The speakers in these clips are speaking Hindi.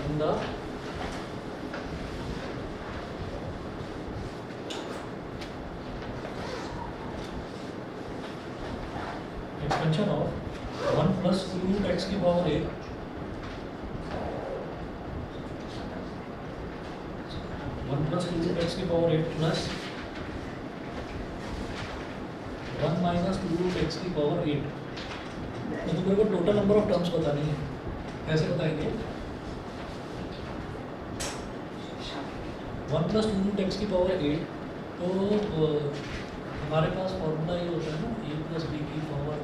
in the expansion of 1 plus 2 root x की पावर 8 1 plus 2 root x की power 8 plus 1 minus 2 root x की पावर 8। तो मेरे को टोटल नंबर ऑफ टर्म्स बतानी है, कैसे बताएंगे? 1 प्लस 2 रूट एक्स की पावर 8, तो हमारे पास फॉर्मूला ये होता है ना, a प्लस बी की power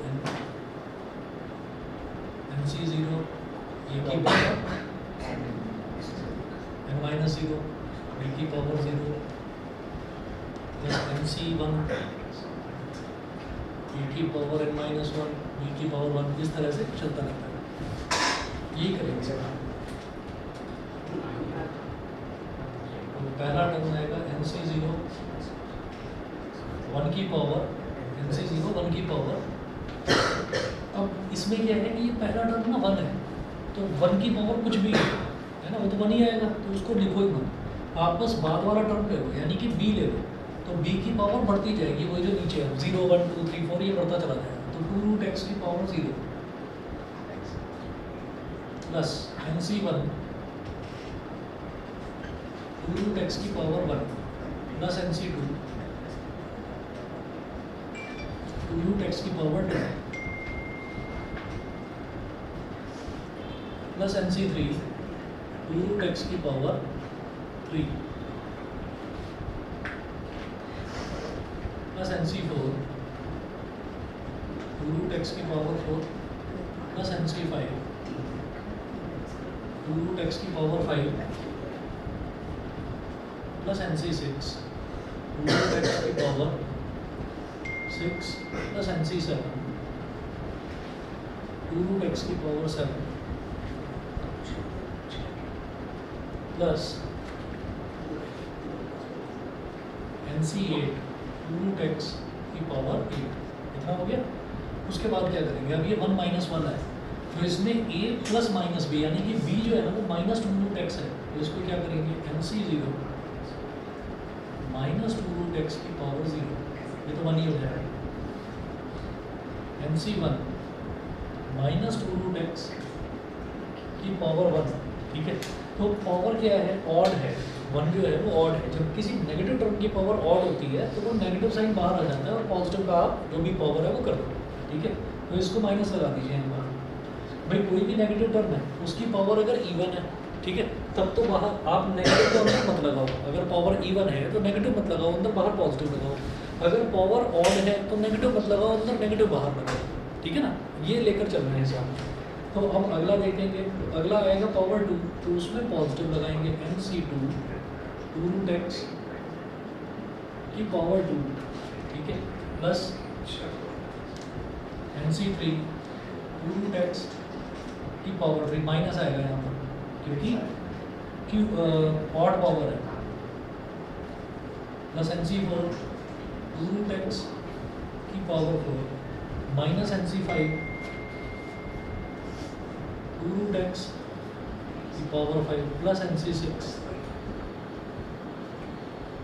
N C zero, A की power N minus zero, B की power 0 plus N C one, A की power N minus one, B की पावर 1, इस तरह से चलता रहता है। यही करेंगे। पहला टर्म आएगा एन सी ज़ीरो 1 की पावर एन सी ज़ीरो 1 की पावर। अब इसमें क्या है कि ये पहला टर्म ना 1 है, तो 1 की पावर कुछ भी है ना, वो तो 1 ही आएगा, तो उसको लिखो ही मत। आप बस बाद वाला टर्म ले लो, यानी कि b ले लो, तो b की पावर बढ़ती जाएगी, वही जो नीचे है 0 1 2 3 4 ये बढ़ता चला जाएगा। तो 2 रूट एक्स की power 0 plus N C one 2 root X की power 1 plus N C 2 root X की power 2 plus N C 3 root X की power 3 plus N C 4 root X की power 4 plus N C 5 root X की power 5 plus N C 6 root X की power 6 plus N C 7 root X की power 7 plus N C 8 root X की पावर 8। इतना हो गया। उसके बाद क्या करेंगे? अब ये 1 माइनस 1 है, तो इसमें a प्लस माइनस बी, यानी कि b जो है ना वो माइनस 2 रूट एक्स है, तो इसको क्या करेंगे? N C 0 minus 2 root X की पावर 0, ये तो 1 ही हो जाएगा। N C 1 minus 2 root X की पावर 1, ठीक है। तो पावर क्या है? ऑड है, 1 जो है वो ऑड है। जब किसी नेगेटिव टर्म की पावर ऑड होती है तो वो नेगेटिव साइन बाहर आ जाता है और पॉजिटिव का आप जो भी पावर है वो कर दो, ठीक है। तो इसको माइनस लगा दीजिए यहाँ पर। भाई कोई भी नेगेटिव टर्म है उसकी पावर अगर इवन है, ठीक है, तब तो बाहर आप नेगेटिव टर्म मत लगाओ। अगर पावर इवन है तो नेगेटिव मत लगाओ, अंदर बाहर पॉजिटिव लगाओ। अगर पावर ऑड है तो नेगेटिव मत लगाओ, अंदर नेगेटिव बाहर लगाओ, ठीक है ना। ये लेकर चल रहे हैं हिसाब। तो हम अगला देखेंगे, तो अगला आएगा पावर 2, तो उसमें पॉजिटिव लगाएंगे एन सी 2 रूट एक्स की पावर 2, ठीक है, plus N C 3 root X की पावर 3, माइनस आएगा यहाँ पर क्योंकि ऑड पावर है, plus N C 4 root X की power 4 minus N C 5 root X की power 5 plus N C 6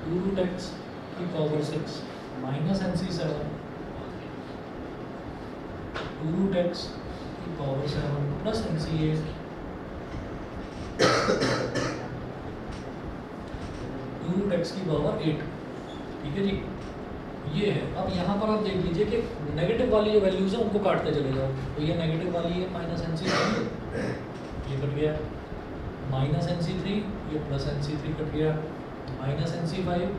root X की power 6 minus N C 7 root X की power 7 plus N C 8 root X की पावर 8, ठीक है जी। ये है। अब यहाँ पर आप देख लीजिए कि नेगेटिव वाली जो वैल्यूज़ है उनको काटते चले जाओ। तो ये नेगेटिव वाली है माइनस एन सी 3, ये कट गया, माइनस एन सी 3, ये प्लस एन सी 3 कट गया, माइनस एन सी 5,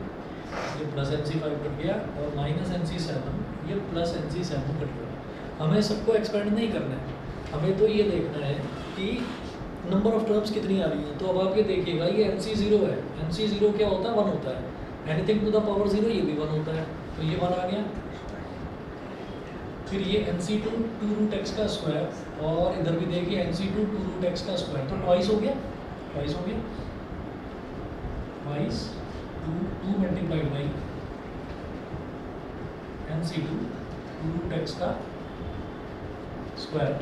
ये प्लस एन सी 5 कट गया, और माइनस एन सी 7, ये प्लस एन सी 7 कट गया। हमें सबको एक्सपेंड नहीं करना है, हमें तो ये देखना है कि नंबर ऑफ टर्म्स कितनी आ रही हैं। तो अब आप ये देखिएगा, ये एन सी 0 है, एन सी 0 क्या होता है? 1 होता है। एनीथिंग टू द पावर 0 ये भी 1 होता है, तो ये 1 आ गया। फिर ये एन सी 2 2 रूट एक्स का स्क्वायर, और इधर भी देखिए एन सी 2 2 रूट एक्स का स्क्वायर, तो ट्वाइस हो गया, ट्वाइस हो गया, twice 2 multiplied by N C 2 2 root X का स्क्वायर,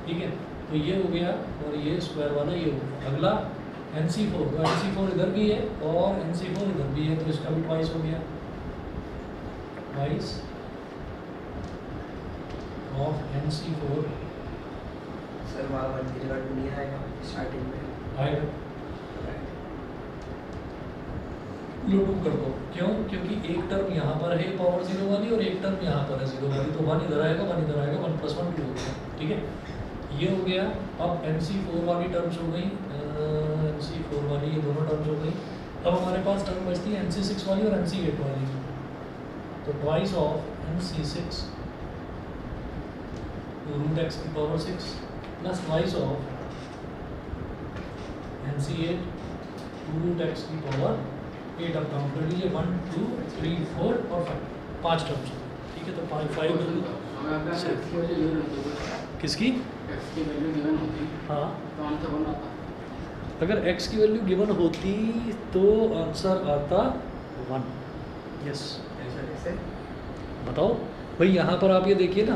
ठीक है। तो ये हो गया और ये स्क्वायर वाला ये हो गया। अगला NC4, तो NC4 इधर भी है और NC4 इधर भी है, तो इसका भी ट्वाइस हो गया, ट्वाइस ऑफ NC4 सर वहाँ 1 की जगह 2 नहीं आएगा स्टार्टिंग में आएगा। लो 2 कर दो, क्यों? क्योंकि एक टर्म यहाँ पर है पावर 0 वाली और एक टर्म यहाँ पर है 0 वाली, तो 1 इधर आएगा 1 इधर आएगा, 1 + 1 2 हो गया, ठीक है। ये हो गया। अब NC4 वाली टर्म्स हो गई, NC4 वाली ये दोनों टर्म्स हो गई। अब हमारे पास टर्म बचती है NC6 वाली और NC8 वाली, तो ट्वाइस ऑफ NC6 √x की power 6 plus twice of NC8 √x की पावर 8। अब काउंट कर लीजिए 1 2 3 4 और 5, 5 टर्म्स, ठीक है। तो 5 किसकी? हाँ, अगर x की वैल्यू गिवन होती तो आंसर आता 1। यस, ऐसे बताओ भाई। यहाँ पर आप ये देखिए ना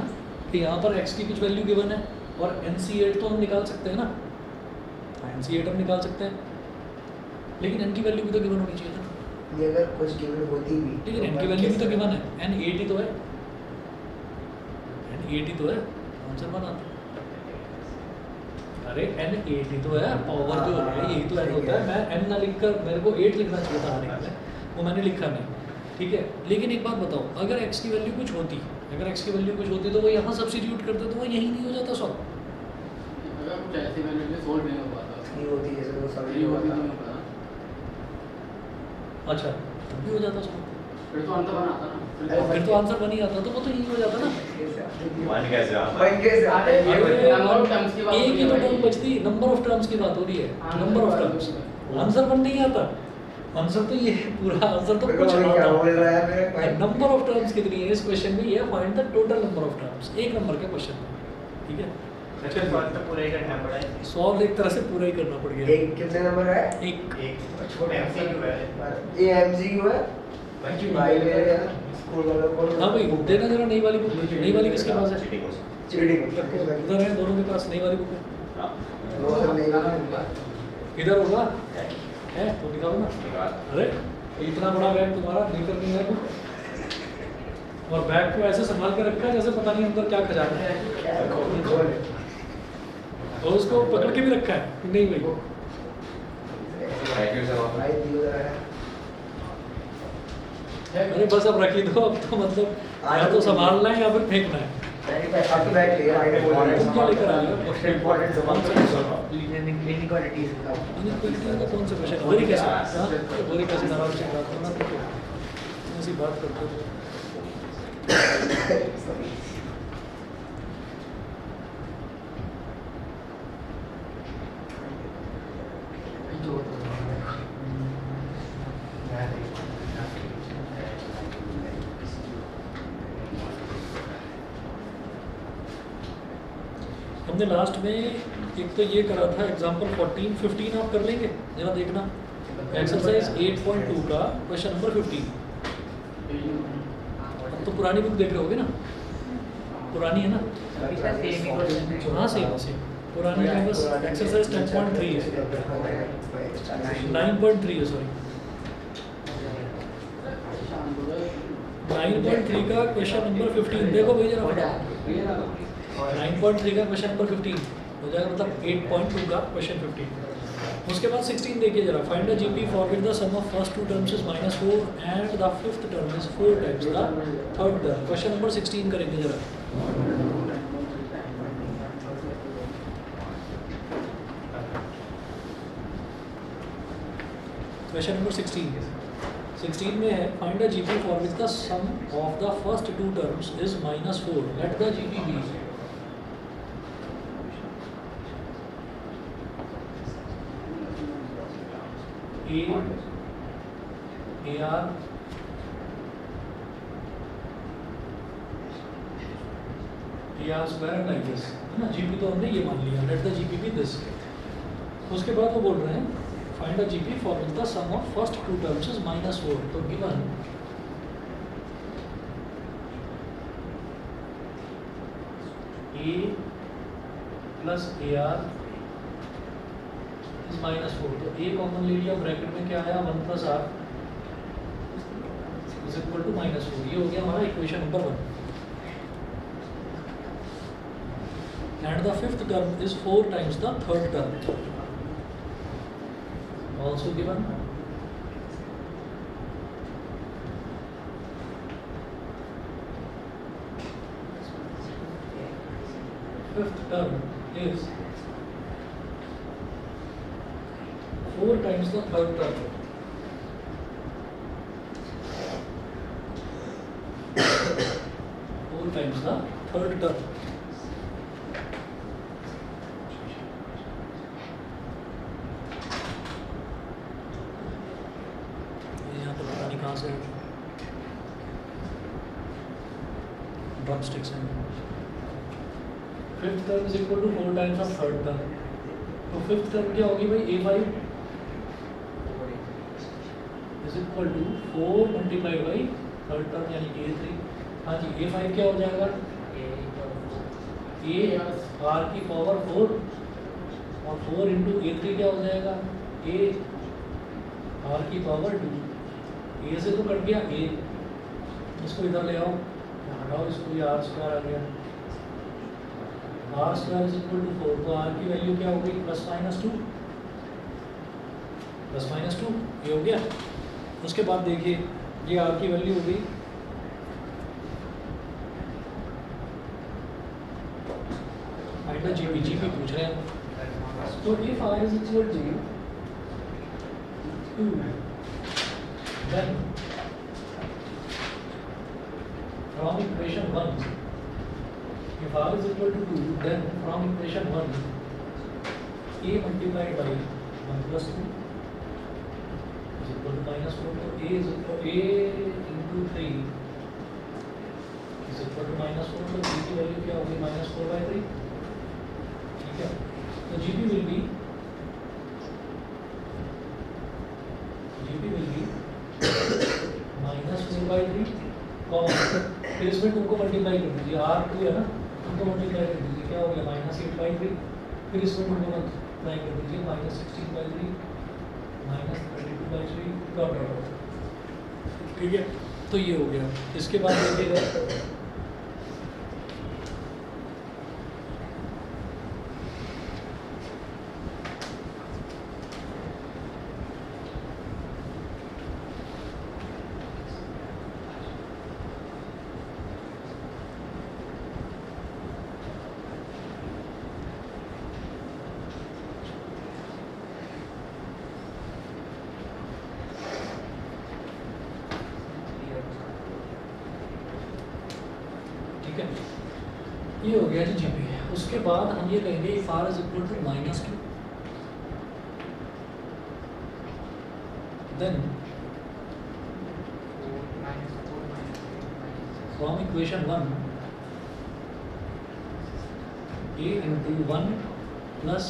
कि यहाँ पर x की कुछ वैल्यू गिवन है और NC8 तो हम निकाल सकते हैं ना, NC8 हम निकाल सकते हैं, लेकिन n की वैल्यू भी तो गिवन होनी चाहिए ना। ये अगर कुछ गिवन होती भी, लेकिन n की वैल्यू भी तो गिवन है, n80 तो है, n80 तो है, आंसर 1 आता। अरे n80 तो है, पावर जो है यही तो n होता है। मैं n ना लिखकर मेरे को 8 लिखना चाहिए था हर एक में, वो मैंने लिखा नहीं, ठीक है। लेकिन एक बात बताओ, अगर x की वैल्यू कुछ होती, अगर x की वैल्यू कुछ होती तो वो यहाँ सब्स्टिट्यूट करते तो वो यही नहीं हो जाता सॉल्व। अगर कुछ ऐसी वैल्यू भी सोल्व नहीं हो पाता, नहीं होती जैसे वो सब नहीं होता होता, अच्छा, तब भी हो जाता सॉल्व, फिर तो आंसर बनाता ना, फिर तो आंसर बन ही जाता, तो वो तो यही हो जाता ना। वन कैसे अरे ये नंबर ऑफ टर्म्स की बात एक ही तो हो रही टर्म है। बचती, नंबर ऑफ टर्म्स की बात हो रही है, नंबर ऑफ टर्म्स, आंसर बन नहीं आता। आंसर तो ये है, पूरा आंसर तो कुछ क्या बोल आता। रहा है मेरे नंबर ऑफ टर्म्स कितनी है इस क्वेश्चन में, ये find the total number of terms, एक नंबर के क्वेश्चन में, ठीक है। अच्छा, सॉल्व तो पूरा ही करना पड़ा है। सॉल्व एक तरह से पूरा ही करना पड़ गया। एक कितने नंबर है? एक एक छोटा एमसीक्यू है। ये MCQ है भाई मेरे यार स्कूल वालों को। हाँ भाई, देना जरा नई वाली बुक, नई वाली किसके पास है? चीटिंग उधर है, दोनों के पास नई वाली बुक है। वो सब नहीं करना। इधर होगा है तो निकालो ना। अरे इतना बड़ा बैग तुम्हारा लेकर नहीं है बुक, और बैग को ऐसे संभाल के रखा है जैसे पता नहीं अंदर क्या खजाना है, और उसको पकड़ के भी रखा है। नहीं भाई, भाई दियो है अरे बस अब रखी दो, अब तो मतलब या तो संभालना है या फिर फेंकना है। आपकी बैग ले भाई ने बोला है तुम क्या लेकर आए हो? इंपॉर्टेंट कौन सा इनइक्वालिटीज का इनइक्वालिटी का कौन सा क्वेश्चन है? बोरी कैसे? हाँ, बोरी कैसे नाराज से बात करना तो ऐसी बात करते हो। हमने लास्ट में एक तो ये करा था एग्जाम्पल 14 15 आप कर लेंगे जरा देखना, एक्सरसाइज 8.2 का क्वेश्चन नंबर 15। अब तो पुरानी बुक देख रहे होगे ना, पुरानी है ना? हाँ सेम है सेम, पुरानी में बस एक्सरसाइज 10.3 है, 9.3 है सॉरी, 9.3 का क्वेश्चन नंबर 15 देखो भाई जरा। 9.3 का क्वेश्चन नंबर 15 हो जाएगा, मतलब 8.2 का क्वेश्चन 15। उसके बाद 16 देखिए जरा, find the GP for which the sum of first two terms is -4 and the fifth term is 4 times the third term. Question number 16 करेंगे जरा। क्वेश्चन नंबर 16 में है, find the GP for which the sum of the first two terms is -4, let the GP be. AR square like this है ना, जीपी तो हमने ये मान लिया, let the GP B this. उसके बाद वो बोल रहे हैं find the GP for which the sum of first two terms is -4, तो गिवन प्लस AR इज -4। तो A कॉमन ले लिया, ब्रैकेट में क्या आया 1 + R इज इक्वल टू -4। ये हो गया हमारा equation number 1। And the fifth term is 4 times the third term, also given. Fifth term is 4 times the third term. Four times the third term. यहाँ पर पता नहीं कहाँ से ड्रम स्टिक्स हैं। Fifth term is equal to 4 times of third term. तो फिफ्थ टर्म क्या होगी भाई, A5 is equal to 4 multiplied by third term यानी A3। हाँ जी, A5 क्या हो जाएगा, A R की पावर 4 और 4 इंटू A3 क्या हो जाएगा, A R की पावर 2। A से तो कट गया A, इसको इधर ले आओ, हटाओ इसको, ये R स्क्वायर आ गया। R square is equal to 4। तो R की वैल्यू क्या हो गई, +-2 +-2, ये हो गया। उसके बाद देखिए ये R की वैल्यू हो गई फाइंड द GP पूछ रहे हैं। तो if R is equal to 2, then from equation 1, if R is equal to 2, then from equation 1, A multiplied by 1 + 2 is equal to -4. तो A is equal A into 3 is equal to -4। तो G की वैल्यू क्या होगी, -4/3। ठीक है, तो GP will be -4/3 कॉमा, फिर इसमें 2 को मल्टीप्लाई कर दीजिए, R2 है ना, 2 को मल्टीप्लाई कर दीजिए, क्या हो गया -8/3। फिर इसमें 2 को मल्टीप्लाई कर दीजिए, -16/3 -32/3 डॉट डॉट डॉट। ठीक है, तो ये हो गया। इसके बाद देखिएगा ये हो गया जी GP। उसके बाद हम ये कहेंगे if R is equal to -2, then from equation 1, A into 1 plus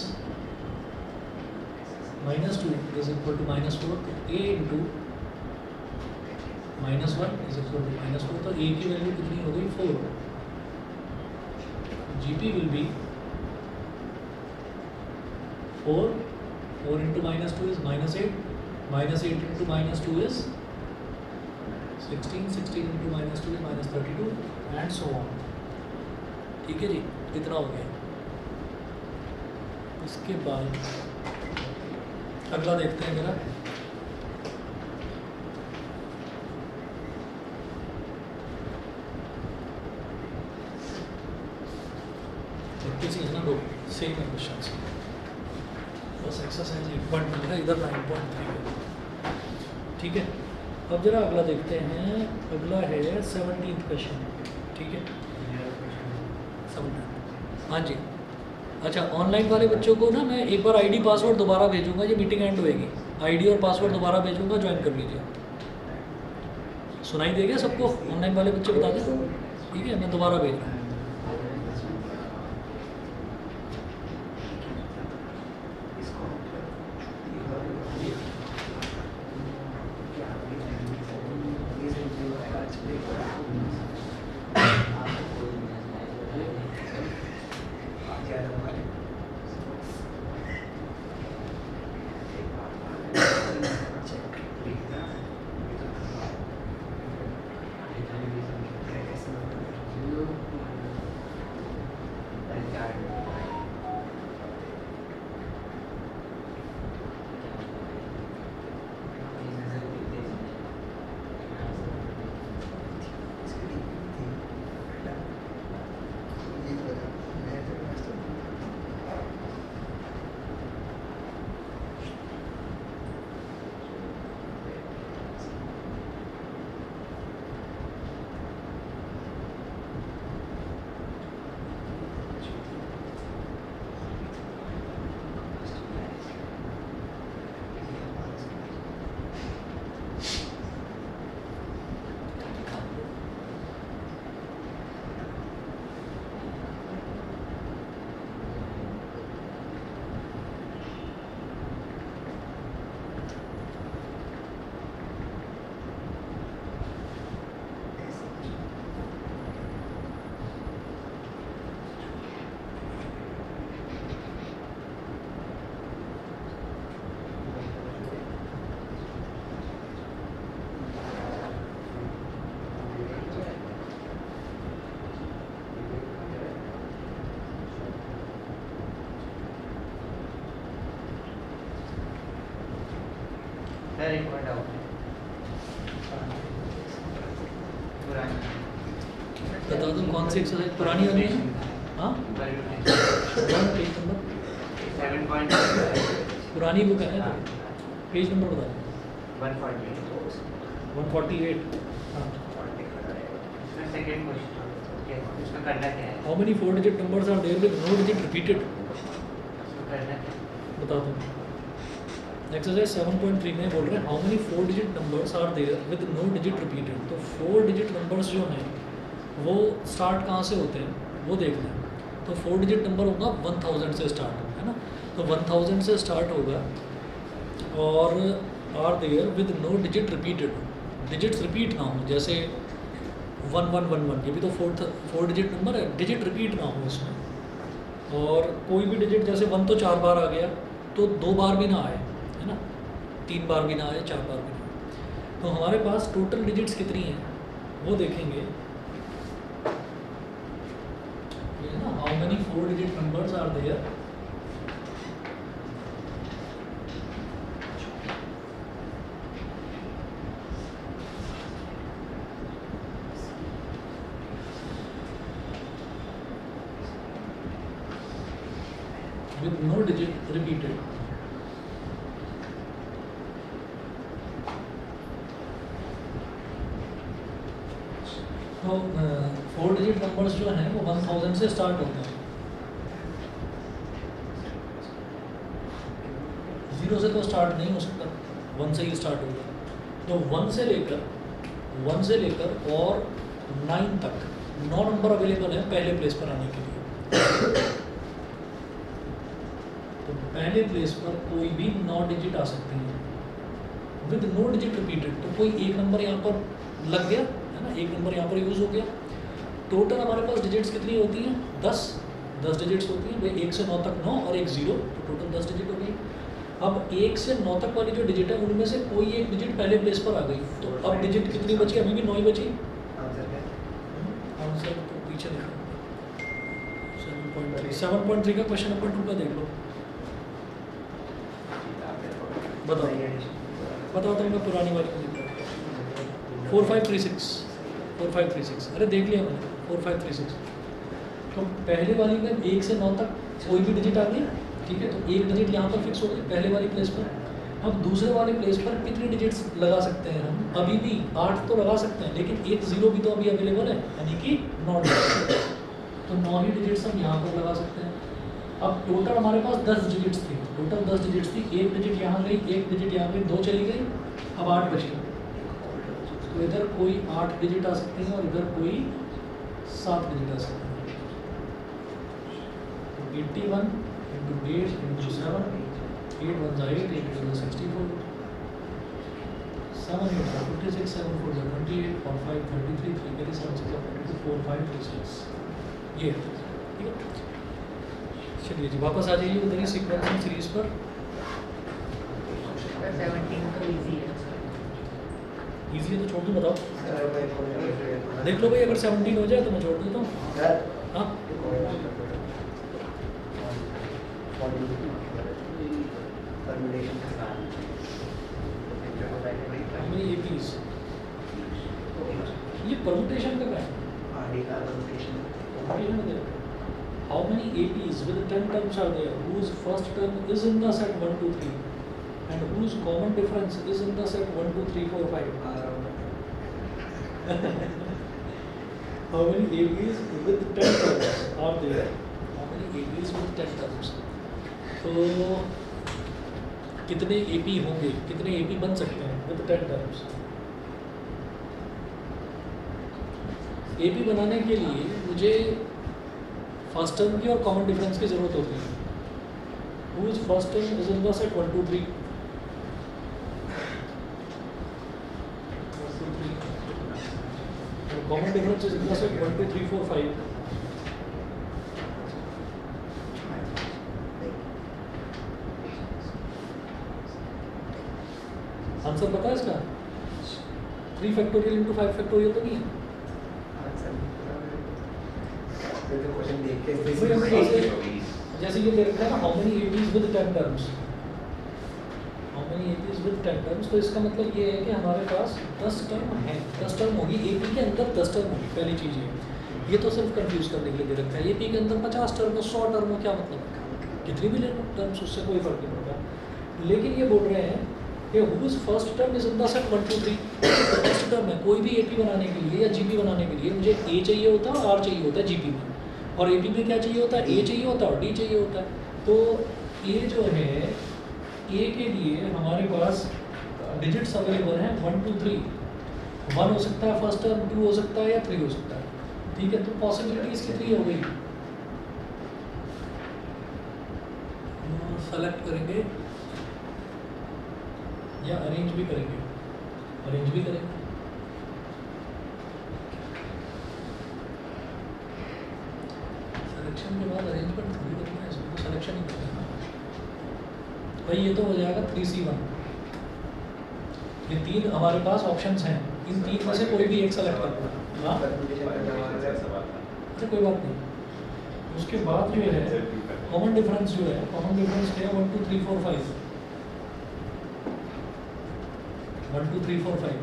-2 is equal to -4। तो A into -1 is equal to -4। तो A की वैल्यू कितनी हो गई, 4। GP will be 4 into -2 is -8, -8 into -2 is 16, 16 into -2 is -32 and so on। ठीक है जी, इतना हो गया। इसके बाद अगला देखते हैं मेरा, किसी है ना, दो सेम है क्वेश्चंस, बस एक्सरसाइज 1.1 है, इधर 9.3 है। ठीक है, अब जरा अगला देखते हैं। अगला है 17th क्वेश्चन। ठीक है, 17। हाँ जी, अच्छा, ऑनलाइन वाले बच्चों को ना मैं एक बार ID पासवर्ड दोबारा भेजूंगा, ये मीटिंग एंड होएगी, ID और पासवर्ड दोबारा भेजूंगा, ज्वाइन कर लीजिए। सुनाई देगा सबको, ऑनलाइन वाले बच्चे बता दें। ठीक है, मैं दोबारा भेज रहा हूँ। सर एक और डाउट है पुरानी बता दो कौन सी एक्सरसाइज पुरानी वाली है? हाँ पेज नंबर 7.148 पुरानी बुक है ना? पेज नंबर बता दो। 148। हाँ। सेकंड क्वेश्चन इसमें करना क्या है? How many 4 digit numbers are there with no digit repeated? इसमें करना क्या है? बता दो। एक्सरसाइज 7.3 में बोल रहे हैं how many 4 digit numbers are there with no digit repeated. तो 4 डिजिट नंबर्स जो हैं वो स्टार्ट कहाँ से होते हैं वो देखना है। तो 4 डिजिट नंबर होगा 1000 से स्टार्ट होगा, है ना? तो 1000 से स्टार्ट होगा और are there with no digit repeated. Digits repeat ना हो, जैसे 1111, ये भी तो 4 डिजिट नंबर है, डिजिट रिपीट ना हो इसमें। और कोई भी डिजिट जैसे 1 तो 4 बार आ गया तो 2 बार भी ना आए, है ना? 3 बार भी ना आए, 4 बार भी ना आए। तो हमारे पास टोटल डिजिट्स कितनी हैं वो देखेंगे। ये ना how many 4 digit numbers are there with no digit repeated. तो 4 डिजिट नंबर्स जो हैं वो 1000 से स्टार्ट होते हैं। 0 से तो स्टार्ट नहीं हो सकता, 1 से ही स्टार्ट होगा। तो 1 से लेकर और 9 तक 9 नंबर अवेलेबल है पहले प्लेस पर आने के लिए। तो पहले प्लेस पर कोई भी 9 डिजिट आ सकते हैं विद नो डिजिट रिपीटेड। तो कोई एक नंबर यहाँ पर लग गया, है ना? एक नंबर यहाँ पर यूज़ हो गया। टोटल हमारे पास डिजिट्स कितनी होती हैं? 10 डिजिट्स होती हैं भाई। 1 से 9 तक 9 और एक 0, तो टोटल 10 डिजिट हो गई। अब 1 से 9 तक वाली जो डिजिट है उनमें से कोई एक डिजिट पहले प्लेस पर आ गई। तो अब डिजिट कितनी बची? अभी भी 9 ही बची। आंसर तो पीछे देखो, 7.3 का क्वेश्चन नंबर 2 का देख लो। बताओ तो मैं पुरानी वाली को देख रहा हूँ। 4536 अरे देख लिया मैंने 4536। तो पहले वाली में 1 से 9 तक कोई भी डिजिट आ गई, ठीक है? तो एक डिजिट यहाँ पर फिक्स हो गई पहले वाली प्लेस पर। अब दूसरे वाले प्लेस पर कितनी डिजिट्स लगा सकते हैं हम? अभी भी 8 तो लगा सकते हैं, लेकिन एक 0 भी तो अभी अवेलेबल है, यानी कि 9 डिजिट। तो 9 ही डिजिट्स हम यहाँ पर लगा सकते हैं। अब टोटल हमारे पास 10 डिजिट्स थी, टोटल 10 डिजिट्स थी। एक डिजिट यहाँ गई, एक डिजिट यहाँ गई, 2 चली गई, अब 8 बची। तो इधर कोई 8 डिजिट आ सकते हैं और इधर कोई 7 डिजिट आ सकते हैं। तो 81 into 8 into 7, 8 1 8, 8 2 64, 7 8 56, 7 4 28, 4 5 33, 3 के 7 6 22, 4 5 36। ये ठीक है। चलिए जी वापस आ जाइए उधर ही सीक्वेंसिंग सीरीज पर। 17 तो इजी है। इजी है तो छोड़ दूँ, बताओ देख लो भाई, अगर 17 हो जाए तो मैं छोड़ देता हूँ। हाँ मेरी APs ये परमुटेशन का क्या है? परमुटेशन में देखो how many APs with 10 terms are there whose first term is in the set 1 2 3 and whose common difference is in the set 1 2 3 4 5. How many APs with 10 terms are there? How many APs with 10 terms? तो कितने AP होंगे, कितने AP बन सकते हैं with 10 terms? AP बनाने के लिए मुझे फर्स्ट टर्म की और कॉमन डिफरेंस की जरूरत होती है। Whose first term is in the set 1 2 3? 1 2 3 and common difference is in the set 1 2 3 4 5. Answer पता है इसका? 3 फैक्टोरियल इंटू 5 फैक्टोरियल तो नहीं है? जैसे ये दे रखा है ना, how many APs with 10 terms, how यानी एपीज विद 10 टर्म्स, तो इसका मतलब ये है कि हमारे पास 10 टर्म है, 10 टर्म होगी एपी के अंदर, 10 टर्म होगी। पहली चीज़ ये तो सिर्फ कंफ्यूज करने के लिए दे रखा है। एपी के अंदर 50 टर्म हो, 100 टर्म हो, क्या मतलब है, कितनी भी ले लो टर्म्स, उससे कोई फर्क नहीं पड़ता। लेकिन ये बोल रहे हैं कि whose first term is in the set 1 2 3। First term है, कोई भी एपी बनाने के लिए या जीपी बनाने के लिए मुझे ए चाहिए होता है और आर चाहिए होता है जीपी में, और एपी में क्या चाहिए होता है, ए चाहिए होता है और डी चाहिए होता है। तो ए जो है, ए के लिए हमारे पास डिजिट्स अवेलेबल हैं 1 2 3। 1 हो सकता है फर्स्ट टर्म, 2 हो सकता है या 3 हो सकता है, ठीक है। तो पॉसिबिलिटीज कितनी हो गई, सेलेक्ट करेंगे या अरेंज भी करेंगे, अरेंज भी करेंगे। सिलेक्शन के बाद अरेंजमेंट थोड़ी करना है, इसमें तो सिलेक्शन ही करना है भाई। ये तो हो जाएगा 3C1। ये 3 हमारे पास ऑप्शंस हैं, इन 3 में से कोई भी एक सेलेक्ट कर लो। हाँ अच्छा कोई बात नहीं। उसके बाद जो है कॉमन डिफरेंस जो है, कॉमन डिफरेंस क्या है, 1 2 3 4 5, 1 2 3 4 5।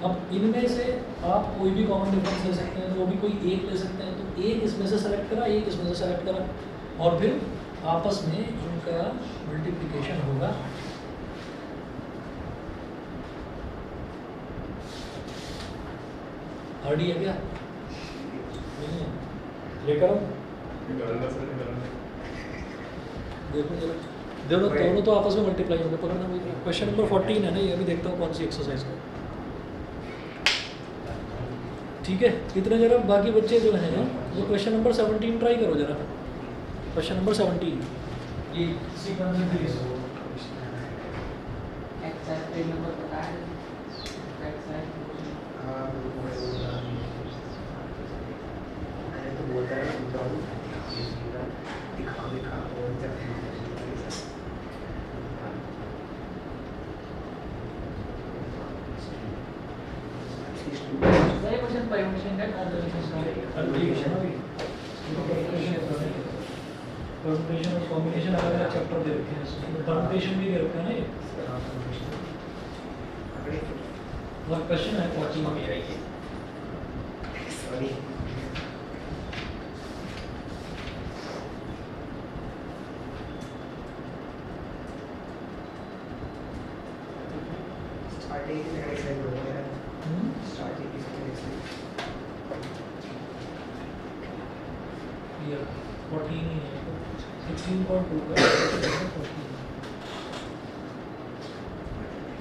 अब इनमें से आप कोई भी कॉमन डिफरेंस ले सकते हैं, तो वो भी कोई एक ले सकते हैं। तो एक इसमें से सेलेक्ट करा, एक इसमें से सेलेक्ट करा, और फिर आपस में इनका मल्टीप्लिकेशन होगा। आरडी है क्या, नहीं है, लेकर आओ, देखो जरा, दोनों दोनों तो आपस में मल्टीप्लाई होंगे। पकड़ना मुझे, क्वेश्चन नंबर 14 है ना ये, अभी देखता हूँ कौन सी एक्सरसाइज का, ठीक है। इतने जरा बाकी बच्चे जो हैं वो क्वेश्चन नंबर 17 ट्राई करो जरा। क्वेश्चन नंबर 17 ये सीक्वेंस इंक्रीज Exact number बता है। मैंने तो बोलता है दिखा और सारे क्वेश्चन परम्यूटेशन का कॉम्बिनेशन परम्यूटेशन और कॉम्बिनेशन अलग अलग चैप्टर दे रखे हैं, इसमें परम्यूटेशन भी दे रखा है ना ये, और क्वेश्चन है 14। सॉरी स्टार्टिंग से नेक्स्ट लाइन हो गया, स्टार्टिंग से नेक्स्ट लाइन ये 14 ही है, 16.2 का 14।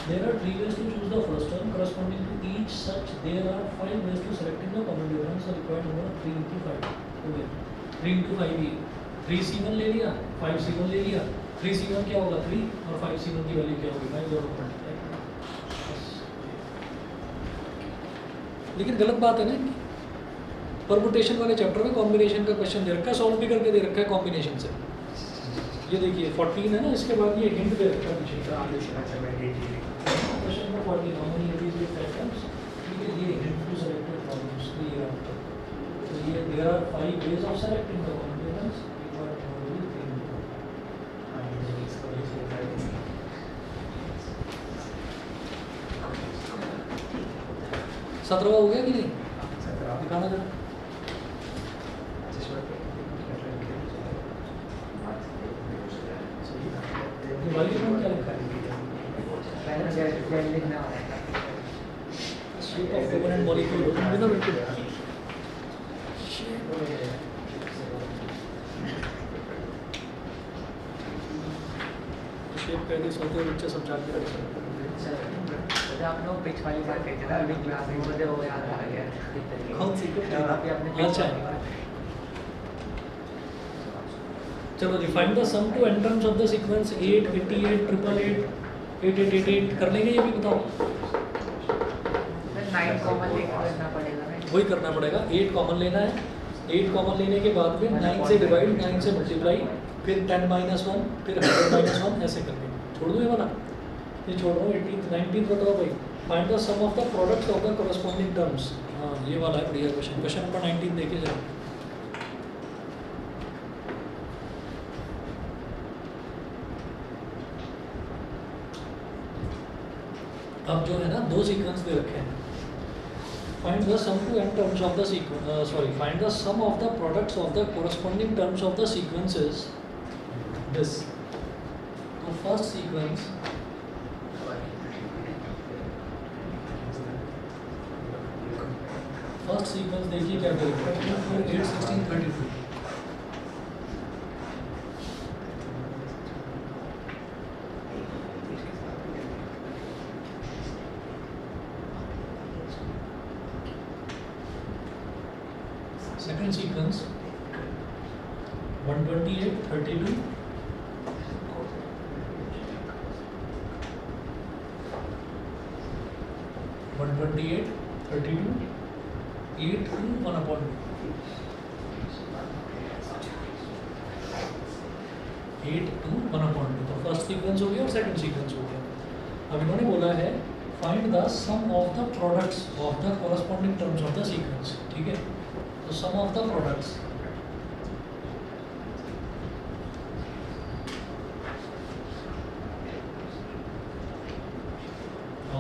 There are 3 ways to choose the first term corresponding to each such. There are 5 ways to selecting the common difference. So required number 3 into 5 हो गया, 3 into 5 ही 3C1 ले लिया, 5C1 ले लिया। 3C1 क्या होगा 3 और 5C1 की वैल्यू क्या होगी 5 और लेकिन गलत बात है ना, परमुटेशन वाले चैप्टर में कॉम्बिनेशन का क्वेश्चन दे रखा है, सॉल्व भी करके दे रखा है कॉम्बिनेशन से। ये देखिए 14 है ना, इसके बाद ये हिंट दे रखा है पीछे का क्वेश्चन नंबर 14 नॉर्मली ये इज विद पैटर्न्स, ठीक है। ये हिंट टू सेलेक्टेड प्रॉब्लम्स, तो ये आपका, तो ये there are 5 ways of selecting the combinations, एक बार नॉर्मली 17 हो गया कि नहीं, दिखाना जरा। ये वाली में क्या लिखा है, शेप ऑफ कोवलेंट मॉलिक्यूल हो तुम भी ना बिल्कुल शेप पहले सोते बच्चे सब जानते रहते हैं। आप लोग पिच वाली बात करते थे अभी क्लास में, मुझे वो याद आ गया। कौन सी अभी आपने pitch अच्छा वाली बात- चलो जी, find the sum to n terms of the sequence 8 88 888 8888 कर लेंगे, ये भी बताओ। 9 कॉमन लेकर करना पड़ेगा ना, वही करना पड़ेगा, 8 कॉमन लेना है, 8 कॉमन लेने के बाद में 9 से डिवाइड, 9 से मल्टीप्लाई, फिर 10 - 1, फिर 100 - 1, ऐसे करके छोड़ दूँ ये वाला, ये छोड़ रहा हूँ। 18 19 बताओ भाई, find the sum of the product of the corresponding terms. हाँ ये वाला है बढ़िया क्वेश्चन, क्वेश्चन नंबर 19 देखिए जरा। अब जो है ना दो सीक्वेंस दे रखे हैं, find the sum to n terms of the sequence, sorry find the sum of the products of the corresponding terms of the sequences this. तो फर्स्ट सीक्वेंस देखिए क्या करेगा, 2 4 8 16 32। Second sequence 128 32 128 32 8 to 1/2 8 to 1/2। तो फर्स्ट सीक्वेंस हो गया और सेकंड सीक्वेंस हो गया। अब इन्होंने बोला है find the sum of the products of the corresponding terms of the sequence. ठीक है, तो sum of the products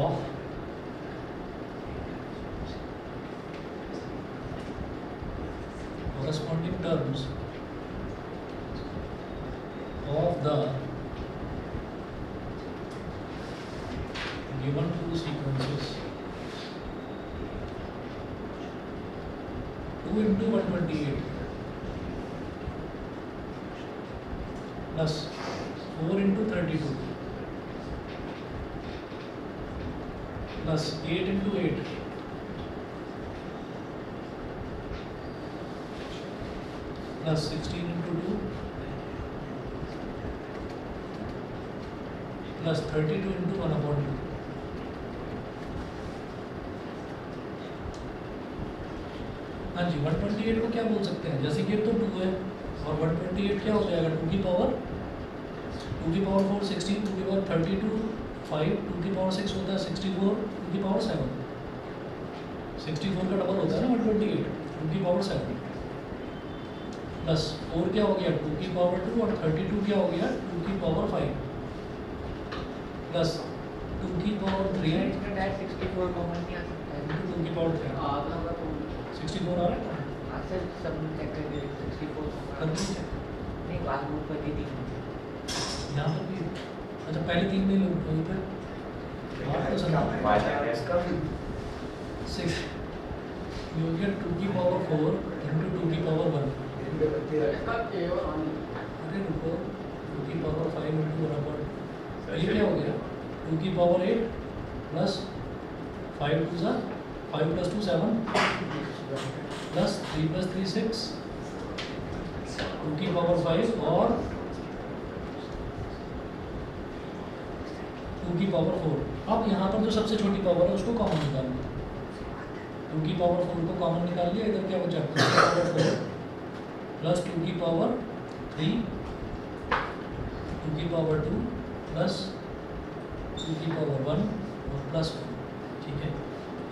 of corresponding terms of the given two sequences 2 into 128 plus 4 into 32 plus 8 into 8 plus 16 into 2 plus 32 into 1/2। हाँ जी, 128 को क्या बोल सकते हैं, जैसे कि तो 2 है और 128 क्या हो जाएगा, 2 की पावर 4 16, 2 की पावर 32 5, 2 की पावर 6 होता है 64, 2 की पावर 7, 64 का डबल होता है ना 128, 2 की पावर 7 प्लस 4 क्या हो गया 2 की पावर 2 और 32 क्या हो गया 2 की पावर 5 प्लस 2 की पावर 3 इसमें डायरेक्ट 64 कॉमन नहीं आ सकता है। 2 की पावर 3 आधा होगा तो 64 आ रहा है हाँ सर, सब चेक करके 64 कंफ्यूज है नहीं, पासबुक पर दी थी। यहाँ पर भी। अच्छा पहले 3 नहीं लोग वहीं पे आप तो समझ 6 यू गेट 2 की पावर 4 into 2 की पावर 1। इसका ए और ऑन अरे रुको 2 की पावर 5 into 1/2 ये क्या हो गया 2 की पावर 8 प्लस 5 2 सा 5 plus 2 7 प्लस 3 plus 3 6 2 की पावर 5 और 2 की पावर 4। अब यहाँ पर जो सबसे छोटी पावर है उसको कॉमन निकालना। 2 की पावर 4 को कॉमन निकाल लिया, इधर क्या बचा 2 की पावर 4 प्लस 2 की पावर 3 2 की पावर 2 प्लस 2 की पावर 1 और प्लस 1। ठीक है,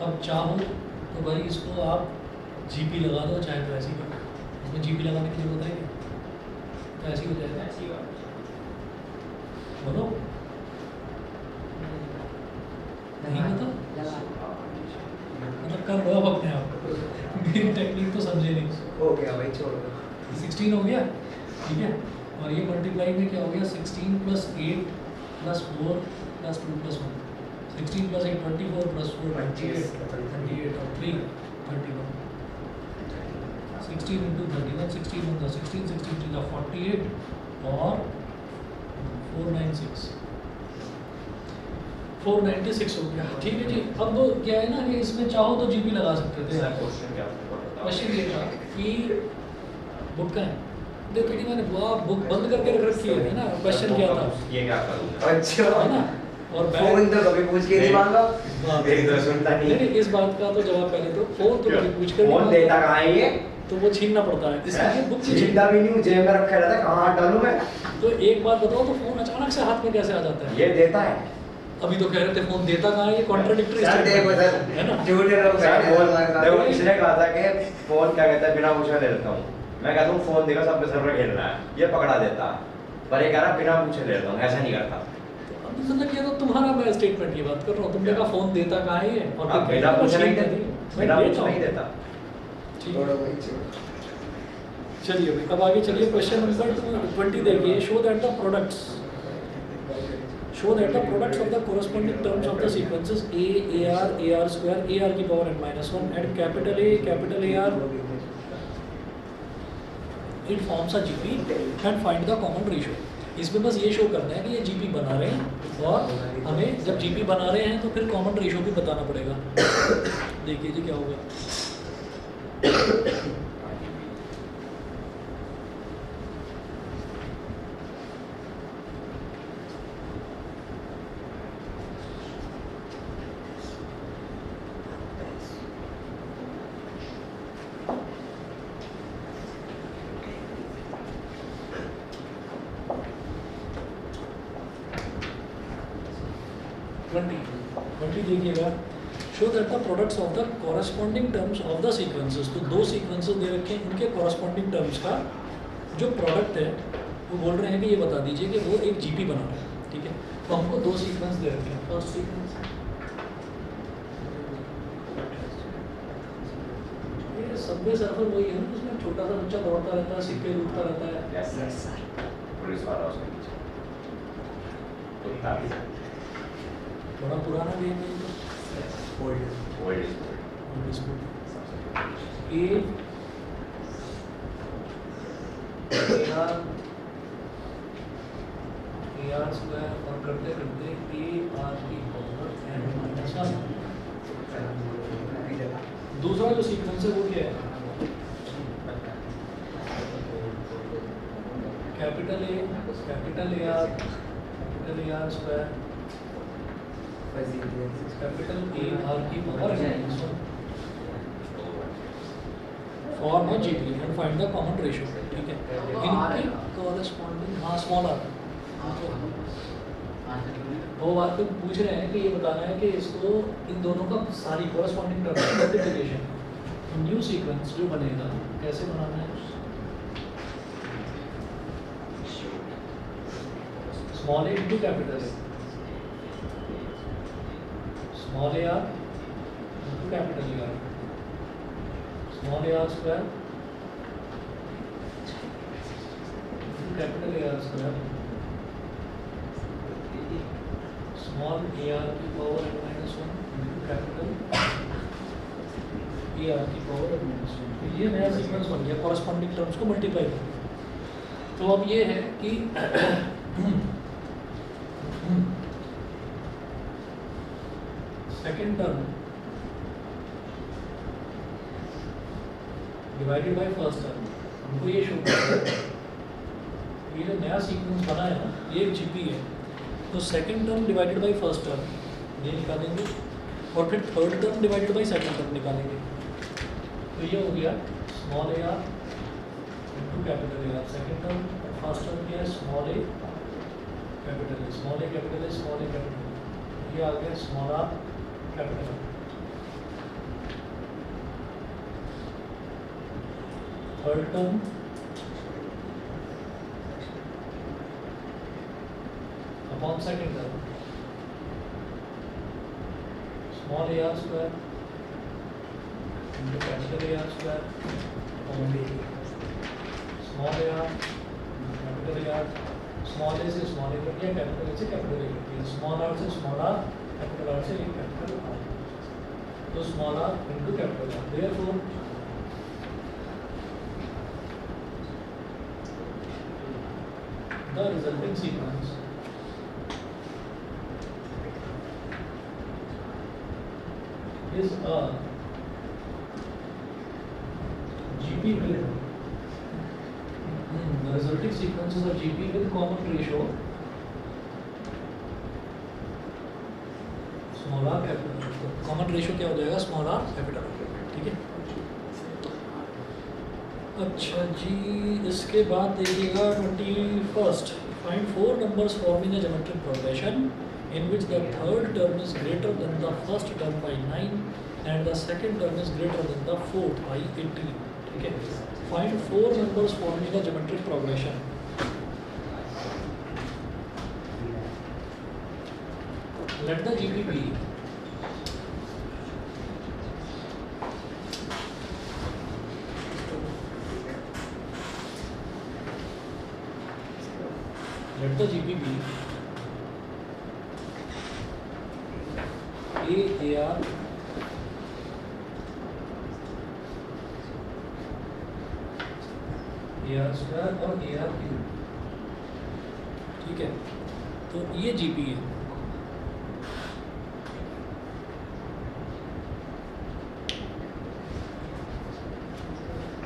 अब चाहो तो भाई इसको आप जीपी लगा दो, चाहे तो ऐसे ही करो। इसमें जीपी लगाने की जरूरत है क्या, तो ऐसे ही हो जाएगा। ऐसी बात बोलो नहीं पता, मतलब कर लो अब अपने आप, मेरी टेक्निक तो समझे नहीं। हो गया भाई, छोड़ दो। 16 हो गया, ठीक है, और ये मल्टीप्लाई में क्या हो गया 16 plus 8 plus 4 plus 2 plus 1, 16 plus 8 24 plus 4 28 38 और 3 31, 16 into 31 16 on the 16 16 to the 48 और 496 496 हो गया। ठीक है जी, अब क्या है ना कि इसमें चाहो तो जीपी लगा सकते थे। क्वेश्चन ये था कि बुक का है, देखो कि मैंने बुक बंद करके रख रखी है ना, क्वेश्चन क्या था ये क्या करूँगा अच्छा है ना, और फोन तो कभी पूछ के नहीं मांगा। एक तो सुनता नहीं नहीं नहीं, इस बात का तो जवाब पहले तो फोन तो कभी पूछ कर फोन नहीं देता कहाँ है ये तो वो छीनना पड़ता है, इसलिए बुक से जिंदा भी नहीं हूँ, जेब में रखा रहता है, कहाँ हाथ डालूं मैं। तो एक बात बताओ, तो फोन अचानक से हाथ में कैसे आ जाता है? ये देता है अभी तो कह रहे थे फोन देता कहाँ है, ये कॉन्ट्राडिक्टरी सर देखो सर, है ना। झूठे लोग सर बैठे फोन हैं। देखो इसने कहा था कि फोन क्या कहता है बिना पूछे ले लेता हूँ, मैं कहता हूँ फोन देगा सब पे सर्वर खेल रहा है, ये पकड़ा देता, पर ये कह रहा बिना पूछे ले लेता हूँ, ऐसा नहीं करता। अब तुमने किया तो तुम्हारा मैं स्टेटमेंट की बात कर रहा हूँ, तुमने कहा फोन देता कहाँ ही है और हाँ, फिर बिना कहते हो पूछे नहीं machine देता, मैं बिना देता पूछे हूँ। नहीं देता। ठीक छोड़ो है, भाई छोड़ो। चलिए भाई अब आगे चलिए क्वेश्चन नंबर 20 देखिए। Show that the products of the corresponding terms of the sequences AR square AR की power n-1 and capital AR it forms a GP and find the common ratio। इसमें बस ये शो करना है कि ये GP बना रहे हैं और हमें जब GP बना रहे हैं तो फिर कॉमन रेशियो भी बताना पड़ेगा। देखिए जी क्या होगा। ट्वेंटी देखिएगा। Show that the products of the corresponding terms of the sequences. तो दो सीक्वेंसेस दे रखे हैं, इनके कॉरस्पॉन्डिंग टर्म्स का जो प्रोडक्ट है वो बोल रहे हैं कि ये बता दीजिए कि वो एक जीपी बना रहा है। ठीक है, तो हमको दो सीक्वेंस दे रखे हैं। फर्स्ट सीक्वेंस ये सबवे सर्फर वही है ना, उसमें छोटा सा बच्चा दौड़ता रहता है, सिक्के लूटता रहता है। यस सर, पुलिस वाला उसके पीछे कुत्ता भी थोड़ा पुराना गेम है तो old is a R square और करते करते ए आर की पावर n-1। दूसरा जो सीक्वेंस है वो क्या है? Capital A R square capital A R की power n-1 for no GP and find the common ratio. ठीक है, इनकी कॉरस्पॉन्डिंग हाँ स्मॉल आर वो बात तो पूछ रहे हैं कि ये बताना है कि इसको इन दोनों का सारी corresponding term multiplication new sequence जो बनेगा कैसे बनाना है। Small A into capital A, small A R into capital A R, small A R square into capital A R square, small A R की power n-1 into capital A R की पावर n-1। ये नया सीक्वेंस बन गया, कॉरस्पॉन्डिंग टर्म्स को मल्टीप्लाई कर। तो अब ये है कि second term divided by first term, हमको ये शो करना है ये जो नया सीक्वेंस बना है ना ये एक जीपी है। तो second term divided by first term ये निकालेंगे और फिर third term divided by second term निकालेंगे। तो ये हो गया small A R into capital A are second term, first term क्या है small A capital A, small A capital A, small A capital A, ये आ गया small R capital are. Third term upon second term small A R square into capital A R square upon small A R capital A R, small A से स्मॉल ए कट गया, कैपिटल ए से कैपिटल ए कट गया, स्मॉल आर से स्मॉल आर, कैपिटल आर से कैपिटल आर, तो small R into capital R. Therefore the resulting sequence is a GP with the resulting sequence is a GP with common ratio small R capital. तो कॉमन रेशियो क्या हो जाएगा स्मॉल आर कैपिटल। ठीक है, अच्छा जी इसके बाद देखिएगा 21st find 4 numbers forming a geometric progression in which the third term is greater than the first term by 9 and the second term is greater than the fourth by 18। ठीक है, find 4 numbers forming a geometric progression। let the GP be let the GP be AR AR square और AR क्यूब, ठीक है। तो ये GP है।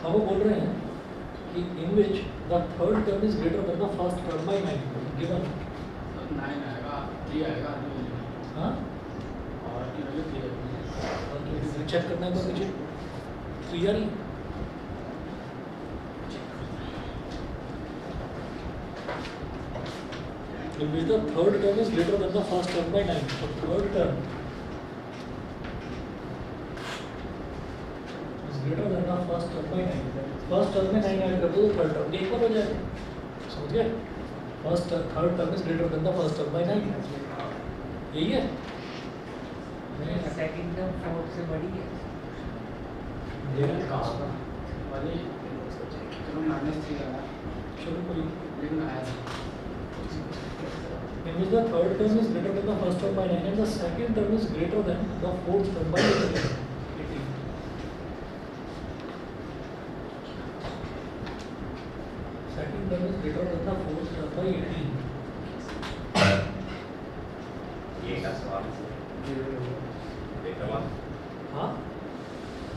अब वो बोल रहे हैं कि in which the third term is greater than the first term by 9 given 9 आएगा, 3 आएगा, हाँ और 3 वाले 3 आएगा। चेक करना है तो मुझे clear he in which the third term is greater than the first term by 9 so third term is greater than the first term by 9 first term में 9 ऐड कर दो तो थर्ड टर्म के इक्वल हो जाएगा, समझ गए। Third term is greater than the first term by 9, यही है। सेकंड टर्म फोर्थ से बड़ी है। वाले चलो -3 आया, चलो कोई लेकिन आया था। in which the third term is greater than the first term by 9 and the second term is greater than the fourth term by 18. Second term is greater than the fourth term by 18. ये का सवाल देखा बात हाँ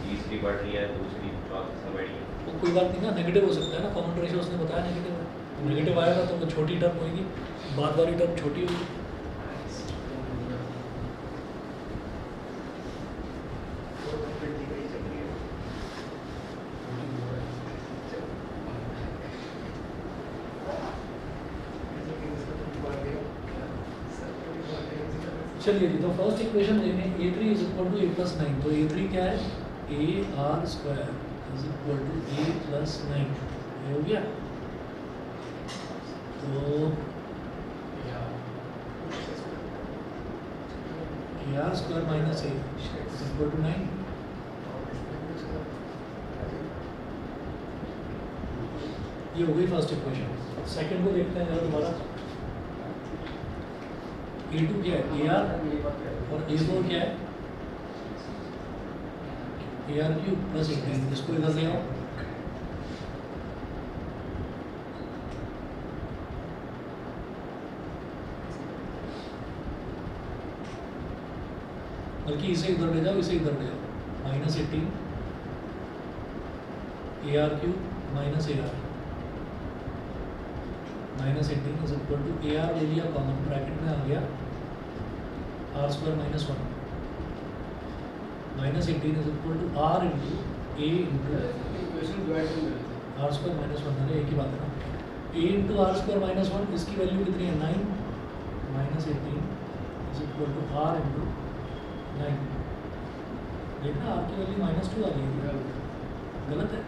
तीसरी बढ़ रही है, दूसरी चौथी से बढ़ी है। वो कोई बात नहीं ना, नेगेटिव हो सकता है ना, कॉमन रेशियो उसने बताया नेगेटिव है। नेगेटिव आएगा तो वो छोटी टर्म होगी, बाद वाली टर्म छोटी होगी। चलिए जी, तो फर्स्ट इक्वेशन देखें a3 is equal to a plus 9, तो a3 क्या है AR square is equal to a plus 9, ये हो गया। तो AR square minus a is equal to 9, ये हो गई फर्स्ट इक्वेशन। सेकंड को देखते हैं जरा दोबारा। a2 क्या है AR और a4 क्या है AR क्यूब प्लस 18, इसको इधर ले आओ। बल्कि इसे इधर ले जाओ, इसे इधर ले जाओ, -18 AR cube minus AR -18 is equal to AR ले लिया कॉमन, ब्रैकेट में आ गया R square -1 -18 is equal to R into A into equation divide कर देते R स्क्वायर -1, अरे एक ही बात है ना। A इंटू R स्क्वायर -1 इसकी वैल्यू कितनी है 9 -18 is equal to R into 9। देखना R की वैल्यू -2 आ रही है, गलत है,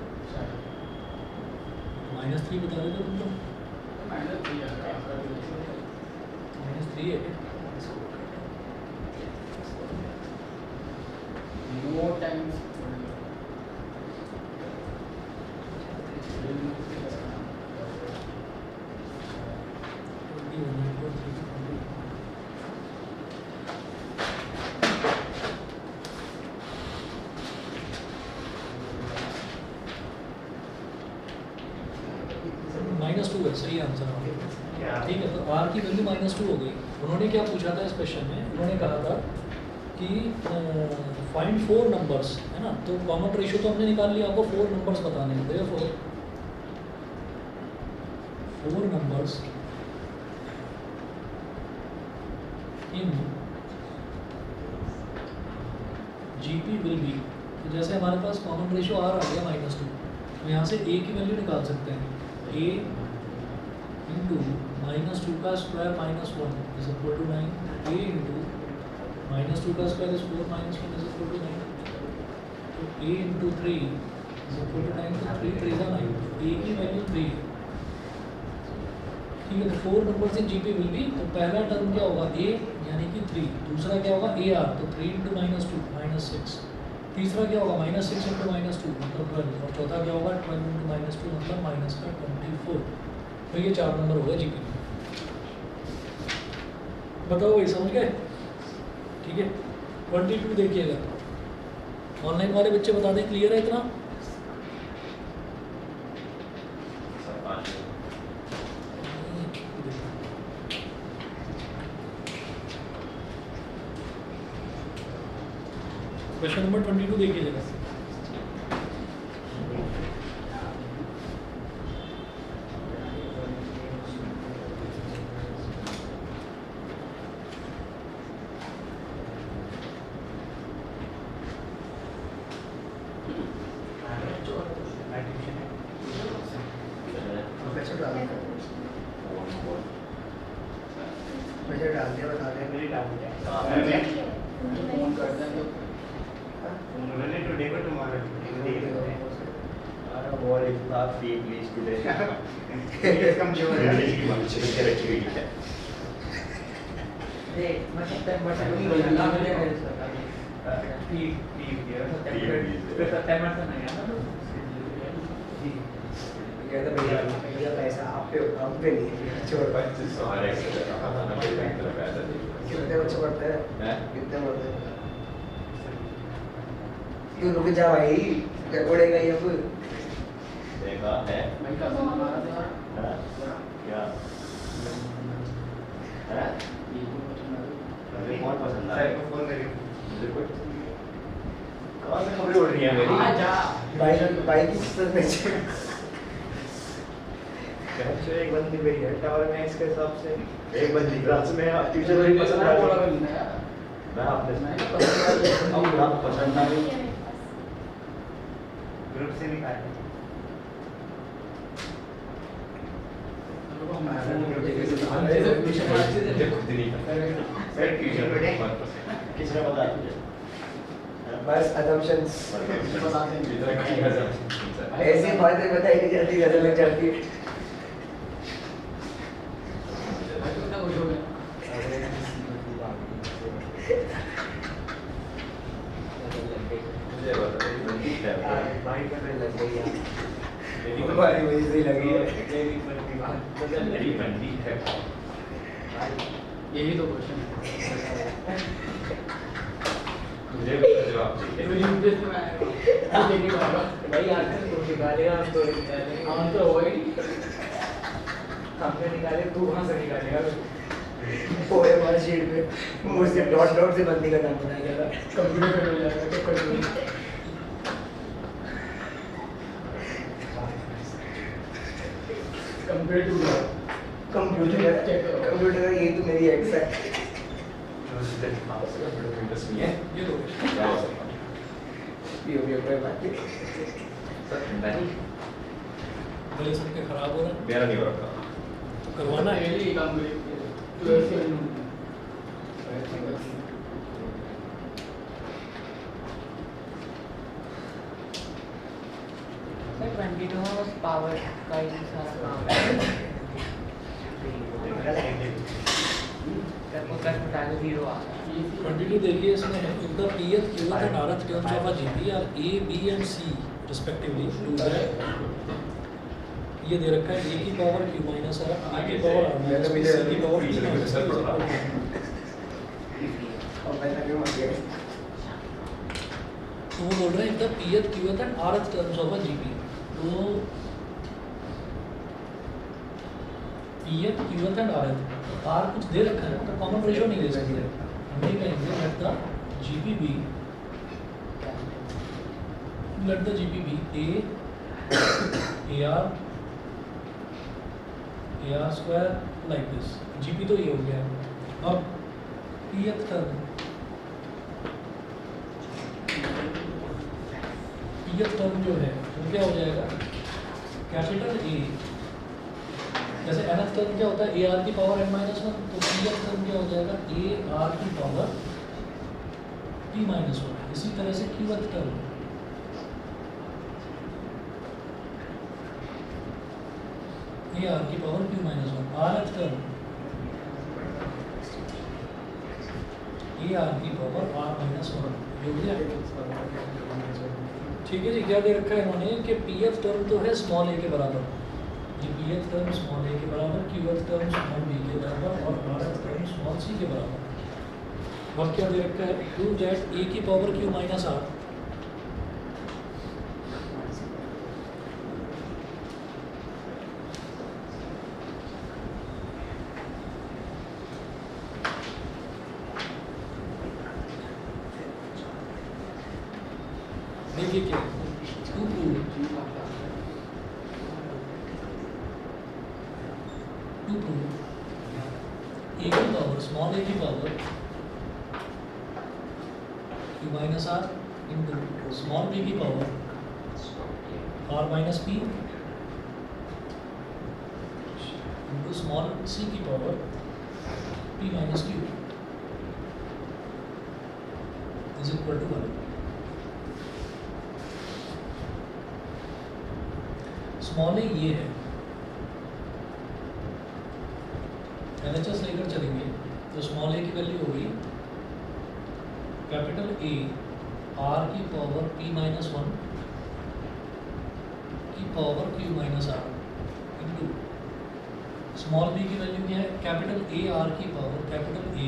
-3 बता रहे थे तुम लोग, -3 आएगा। -3 है क्या? नो टाइम्स -2 है, सही आंसर है। ठीक है, तो R की वैल्यू -2 हो गई। उन्होंने क्या पूछा था इस क्वेश्चन में, उन्होंने कहा था कि फाइंड 4 नंबर्स, है ना। तो कॉमन रेशियो तो हमने निकाल लिया, आपको 4 नंबर्स बताने हैं। देखो 4 numbers in GP will be, तो जैसे हमारे पास कॉमन रेशियो R आ गया -2, तो यहाँ से A की वैल्यू निकाल सकते हैं। A इंटू -2 का square -1 is equal to 9, A into -2 का square is 4 -1 is equal to 9, तो A into 3 is equal to 9, तो 3 3 का 9, A की वैल्यू 3 है। ठीक है, तो 4 numbers in GP will be, तो पहला टर्म क्या होगा A, यानी कि 3, दूसरा क्या होगा ए आर, तो 3 इंटू -2 -6, तीसरा क्या होगा -6 इंटू -2 मतलब 12, और चौथा क्या होगा 12 इंटू -2 मतलब -24। तो ये 4 नंबर होगा जीपी। बताओ भाई समझ गए? ठीक है, 22 देखिएगा, ऑनलाइन वाले बच्चे बता दें, क्लियर है इतना? सर 5 क्वेश्चन नंबर 22 देखिएगा। प्रोफेसर डाल दिया, प्रोफेसर डाल दिया, बता दें। मेरी डाल दिया हाँ। फोन करते हैं तो उन्होंने टुडे को tomorrow What is not free please today? कमजोर है अंग्रेजी की बात चल के रखी हुई है। ये मतलब सितंबर से नहीं, शुरू नहीं, होगा नहीं, मेरे नहीं, साथ प्लीज यार Please, सितंबर से नहीं आना तो कहता भैया पैसा आप पे होगा, हम पे नहीं, छोड़ पाए। सारे पैसा कितने बच्चे पढ़ते हैं? हैं? कितने पढ़ते हैं? तू रुक जा भाई, क्या पढ़ेगा ये अब? देखा है? मैं का हमारा था हाँ? क्या? हैं? ये को पसंद आ मुझे कौन पसंद सर आया? को फोन करिए मुझे कोई कहाँ से खबरें उड़ रही हैं मेरी? आ जा भाई की किस्मत में से कैसे एक बंदी मेरी है टावर में इसके हिसाब से एक बंदी क्लास में ट्यूशन में पसंद आ बोला गई। नहीं यार मैं आपने मैं ना पसंद आ अब आप पसंद आ गई। ग्रुप से निकाल मुझे खुद नहीं पता। सर ट्यूशन टुडे किसने बताया तुझे? बस assumptions इधर की कसम। ऐसी बातें बताई नहीं जाती, गजल लग जाती है। कितना खुश हो गया मुझे बता तेरी बंदी है भाई का लग गई यार, तेरी हमारी वजह से लगी है। तेरी बंदी है यही तो क्वेश्चन है मुझे भी जवाब चाहिए। तो यूपीएससी में आएगा तो देखने पाएगा भाई आंसर तो निकालेगा, हम तो निकालेंगे, हम तो हो ही हमने निकाले तू वहाँ से निकालेगा। पोए मार्कशीट में मुझसे डॉट डॉट से बंदी का नाम बनाया गया था। कंप्यूटर पे हो जाएगा तो computer computer to computer check करो। कंप्यूटर ये तो मेरी एक्स है। मुझे हाँ बस कंप्यूटर में इंटरेस्ट नहीं है। ये लो क्या हो सकता है? भी कोई बात नहीं। सर नहीं गले सुन के खराब हो रहा है, मेरा नहीं हो रखा। तो करवाना है। पहले ही काम करें तो ऐसे ही सर 22 में बस पावर का ही सारा काम है। उसका टोटल 0 आ रहा है। 22 देखिए, इसमें if the pth qth and rth terms of a GP are a, b and c respectively, to the ये दे रखा है a की power q minus r, a की power r minus p, c की पावर p माइनस और पैसा क्यों मर गया? तो वो बोल रहे हैं if the pth qth and rth terms of a GP, तो pth qth and rth, r कुछ दे रखा है तो कॉमन रेशियो नहीं दे सकते, हम ये कहेंगे let the GP be a ar square like this, GP तो ये हो गया। अब pth टर्म, pth टर्म जो है वो क्या हो जाएगा, कैपिटल A, जैसे nth टर्म क्या होता है ar की पावर n-1, तो pth टर्म क्या हो जाएगा ar की पावर p-1। इसी तरह से qth टर्म ar की पावर q-1, rth टर्म ए आर की पावर आर माइनस 1 ये हो गया। ठीक है जी, क्या दे रखा है इन्होंने कि पी एफ टर्म तो है स्मॉल ए के बराबर, ये P F term small A के बराबर, Q F term small B के बराबर और R F term small C के बराबर। और क्या दे रखा है, प्रूव दैट ए की पावर क्यू माइनस आर, देखिए क्या टू प्रूव ए की पावर स्मॉल ए की power Q minus R into small B की power R minus P into small C की power P minus Q is equal to 1। Small A ये है, LHS लेकर चलेंगे तो स्मॉल ए की वैल्यू होगी कैपिटल ए आर की पावर पी माइनस 1 की power Q minus R into small B की वैल्यू क्या है, कैपिटल ए आर की पावर कैपिटल ए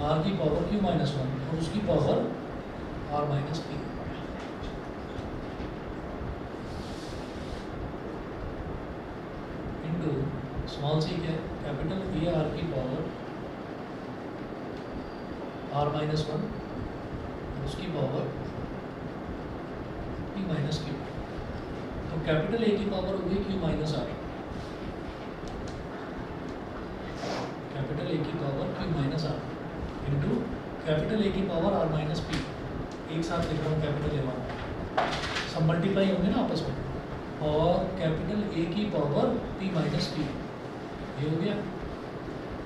आर की पावर क्यू माइनस 1 और उसकी power R minus P into small C क्या है, कैपिटल ए आर की पावर आर माइनस 1 उसकी पावर पी माइनस क्यू। तो कैपिटल ए की पावर होगी Q minus are, capital A की power Q minus R into capital A की पावर आर माइनस पी। एक साथ लिख रहा हूँ कैपिटल ए वन, सब मल्टीप्लाई होंगे ना आपस में, और कैपिटल ए की पावर पी माइनस क्यू ये हो गया।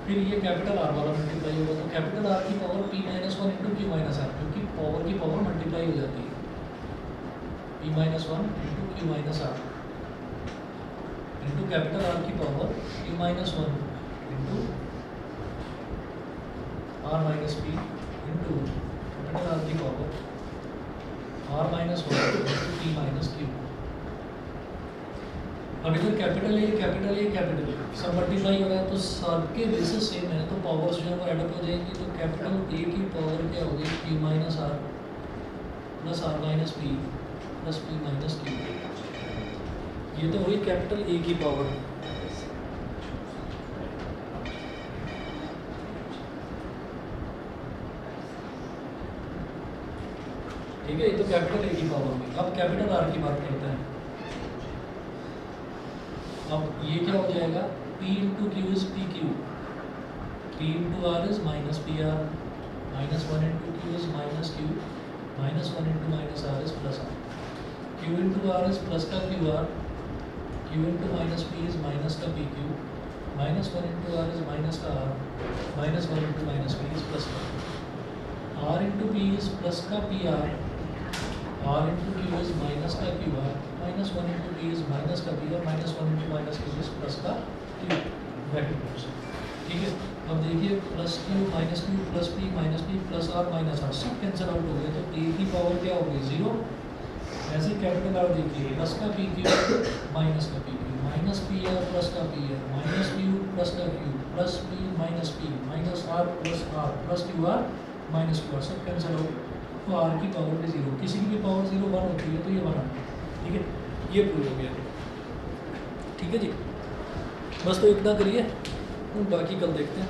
फिर ये कैपिटल आर वाला मल्टीप्लाई होगा तो कैपिटल आर की power P minus 1 into Q minus R, क्योंकि पावर की पावर मल्टीप्लाई हो जाती है, P minus 1 into Q minus R into capital R की power P minus 1 into R minus P into capital R की power R minus 1 into P minus Q. अब इधर कैपिटल ए सब मल्टीप्लाई हो रहा है तो सबके बेसिस सेम है तो पावर्स जो है वो एडअप हो जाएंगी। तो कैपिटल ए की पावर क्या होगी, P minus R plus R minus P plus P minus Q. ये तो हुई कैपिटल ए की पावर। ठीक है, ये तो कैपिटल ए की पावर हुई। अब कैपिटल आर की बात करते हैं। अब ये क्या हो जाएगा, P into Q is P Q, P into R is minus P R, minus 1 into Q is minus Q, minus 1 into minus R is plus R, Q into R is plus का Q R, Q into minus P is minus का P Q, minus 1 into R is minus का R, minus 1 into minus P is plus का R into P is plus का P R into Q is minus का Q R, minus 1 into P is minus का पी और minus 1 into minus Q is plus का क्यू ब्रैकेट से। ठीक है, अब देखिए plus Q plus P plus R minus R सब कैंसिल आउट हो गए तो ए की पावर क्या हो गई 0। ऐसे कैपिटल आर देखिए प्लस का पी क्यू माइनस का P Q, minus P R plus का P R, minus Q plus का Q, plus P minus R plus Q R minus Q R सब कैंसिल हो गए तो आर की पावर भी 0, किसी की भी पावर 0 1 होती है तो ये 1 आता है। ठीक है, ये प्रूव हो गया। ठीक है जी, बस तो इतना करिए, बाकी कल देखते हैं।